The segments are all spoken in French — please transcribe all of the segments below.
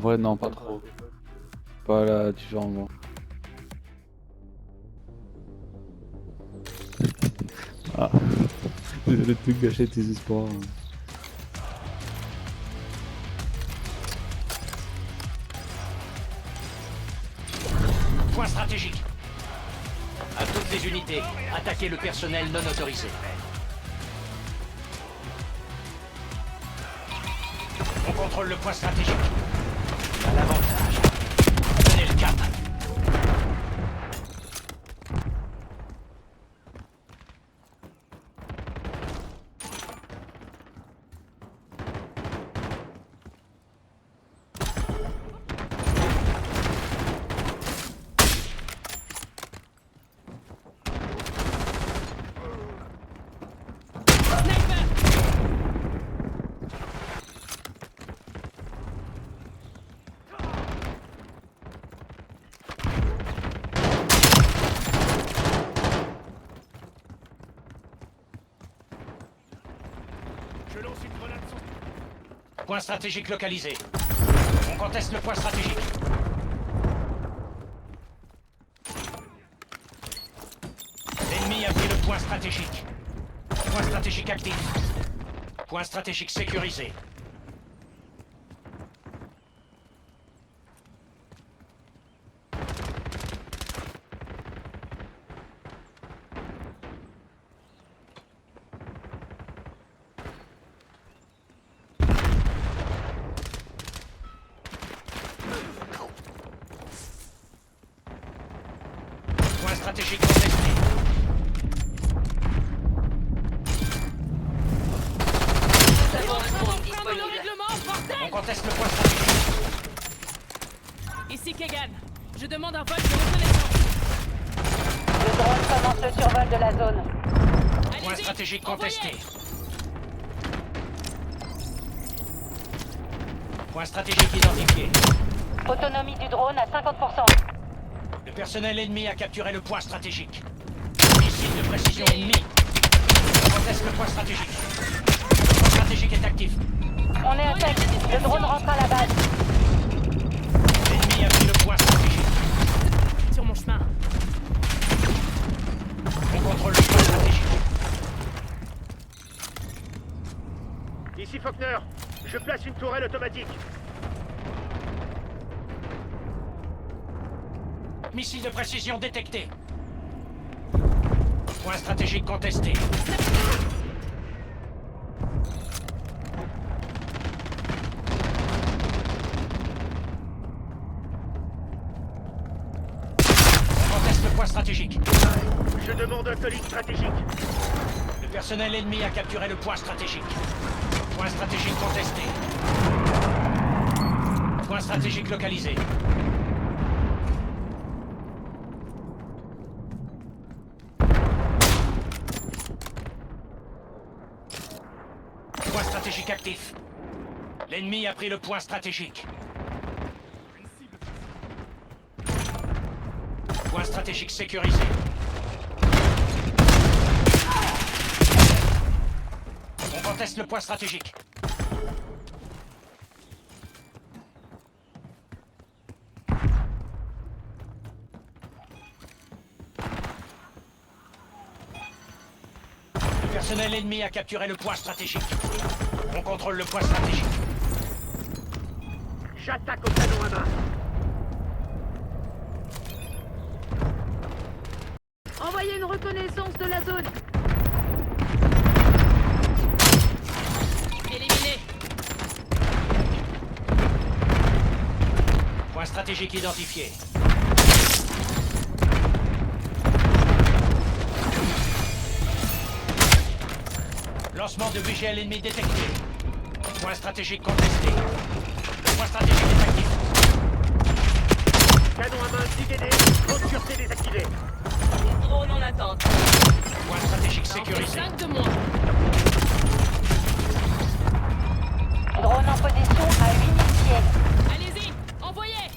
Ouais, non, pas trop. Pas là, du genre, moi. Ah, le truc gâcher tes espoirs. Point stratégique. À toutes les unités, attaquez le personnel non autorisé. On contrôle le point stratégique. À l'avantage. Tenez le cap. Je lance une grenade sans... Point stratégique localisé. On conteste le point stratégique. L'ennemi a pris le point stratégique. Point stratégique actif. Point stratégique sécurisé. Point stratégique contesté. On conteste le point stratégique. Ici Kegan. Je demande un vol de reconnaissance. Le drone commence le survol de la zone. Point Allez-y, stratégique envoyez. contesté. Point stratégique identifié. Autonomie du drone à 50%. Le personnel ennemi a capturé le point stratégique. Missile de précision ennemi. On conteste le point stratégique. Le point stratégique est actif. On est à sec. Le drone rentre à la base. L'ennemi a pris le point stratégique. Sur mon chemin. On contrôle le point stratégique. Ici Faulkner, je place une tourelle automatique. Missile de précision détecté. Point stratégique contesté. On conteste le point stratégique. Je demande un colis stratégique. Le personnel ennemi a capturé le point stratégique. Point stratégique contesté. Point stratégique localisé. Point stratégique actif. L'ennemi a pris le point stratégique. Point stratégique sécurisé. On conteste le point stratégique. Le personnel ennemi a capturé le point stratégique. On contrôle le point stratégique. J'attaque au canon à main. Envoyez une reconnaissance de la zone. Éliminé. Point stratégique identifié. Lancement de BGL ennemi détecté. Point stratégique contesté. Le point stratégique est actif. Canon à main dégainé, haute sûreté désactivée. Drone en attente. Point stratégique Ça en fait sécurisé. 5 de moins. Drone en position à 8 000 pieds. Allez-y, envoyez.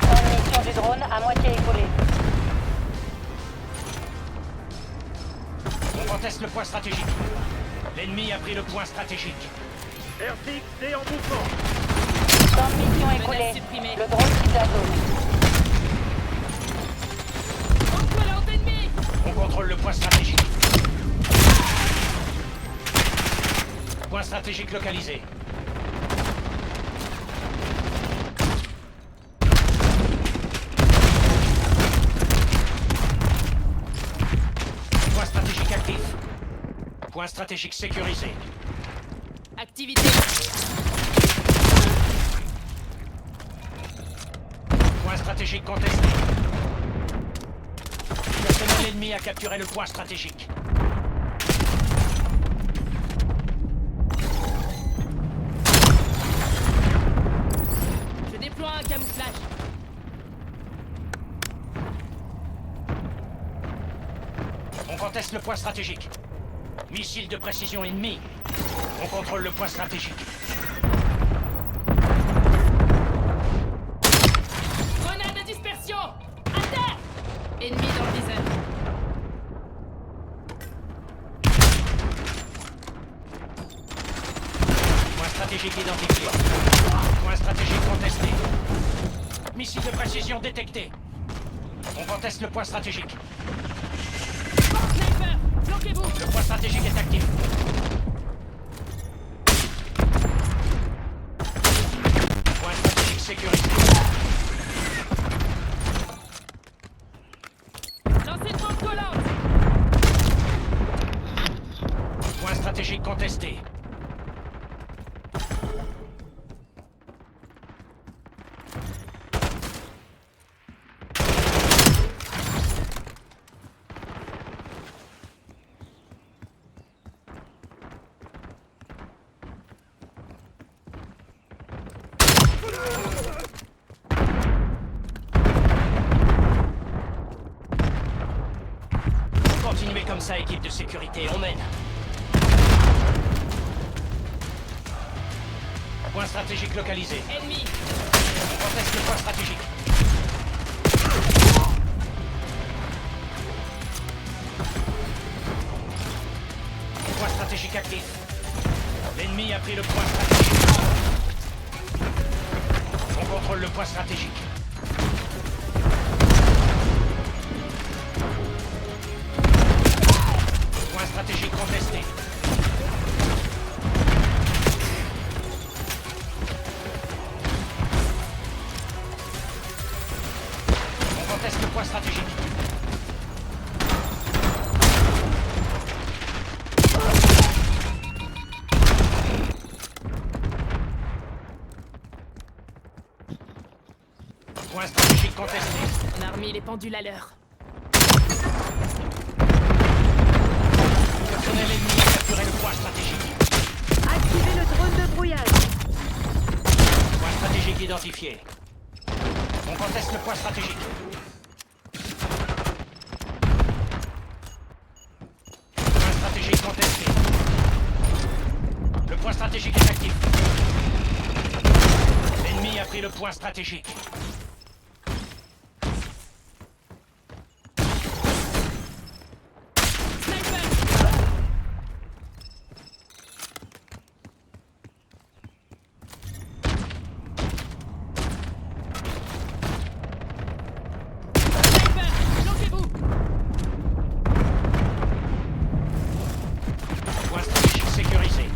Munition du drone à moitié écoulée. On On conteste le point stratégique. L'ennemi a pris le point stratégique. RCXD en mouvement. Temps de mission Menace écoulé. supprimée. Le drone quitte la zone. Encolante ennemi. On contrôle le point stratégique. Point stratégique localisé. Point stratégique actif. Point stratégique sécurisé. Activité. Point stratégique contesté. Personnel ennemi a capturé le point stratégique. Je déploie un camouflage. On conteste le point stratégique. Missile de précision ennemi. On contrôle le point stratégique. Grenade de dispersion. À terre. Ennemi dans le viseur. Point stratégique identifié. Point stratégique contesté. Missile de précision détecté. On conteste le point stratégique. Sniper. Flanquez-vous. Le point stratégique est actif. Point stratégique sécurisé. Lancez de bombe collante. Point stratégique contesté. Continuez comme ça, équipe de sécurité, on mène. Point stratégique localisé. Ennemi. On conteste le point stratégique. Point stratégique actif. L'ennemi a pris le point stratégique. On contrôle le point stratégique. Point stratégique contesté. On conteste le point stratégique. Point stratégique contesté. On a remis les pendules à l'heure. Personnel ennemi a capturé le point stratégique. Activez le drone de brouillage. Point stratégique identifié. On conteste le point stratégique. Point stratégique contesté. Le point stratégique est actif. L'ennemi a pris le point stratégique. Sniper. Sniper. Flanquez-vous. Point stratégique sécurisé.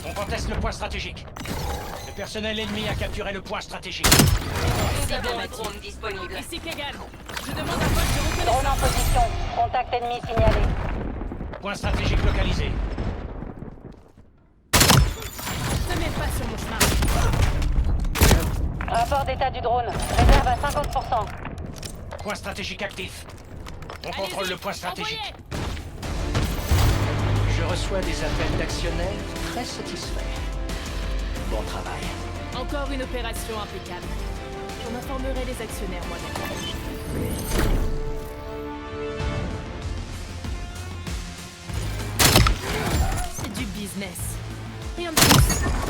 On conteste le point stratégique. Le personnel ennemi a capturé le point stratégique. Cible abattue. disponible. Ici Kagan. Je demande un vol de Drone en reconnaissance. position. Contact ennemi signalé. Point stratégique localisé. Ne mets pas sur mon chemin. Rapport d'état du drone. Réserve à 50%. Point stratégique actif. On contrôle Allez-y, le point stratégique. envoyez. Je reçois des appels d'actionnaires très satisfaits. Bon travail. Encore une opération impeccable. J'en informerai les actionnaires moi-même. C'est du business. Rien de plus.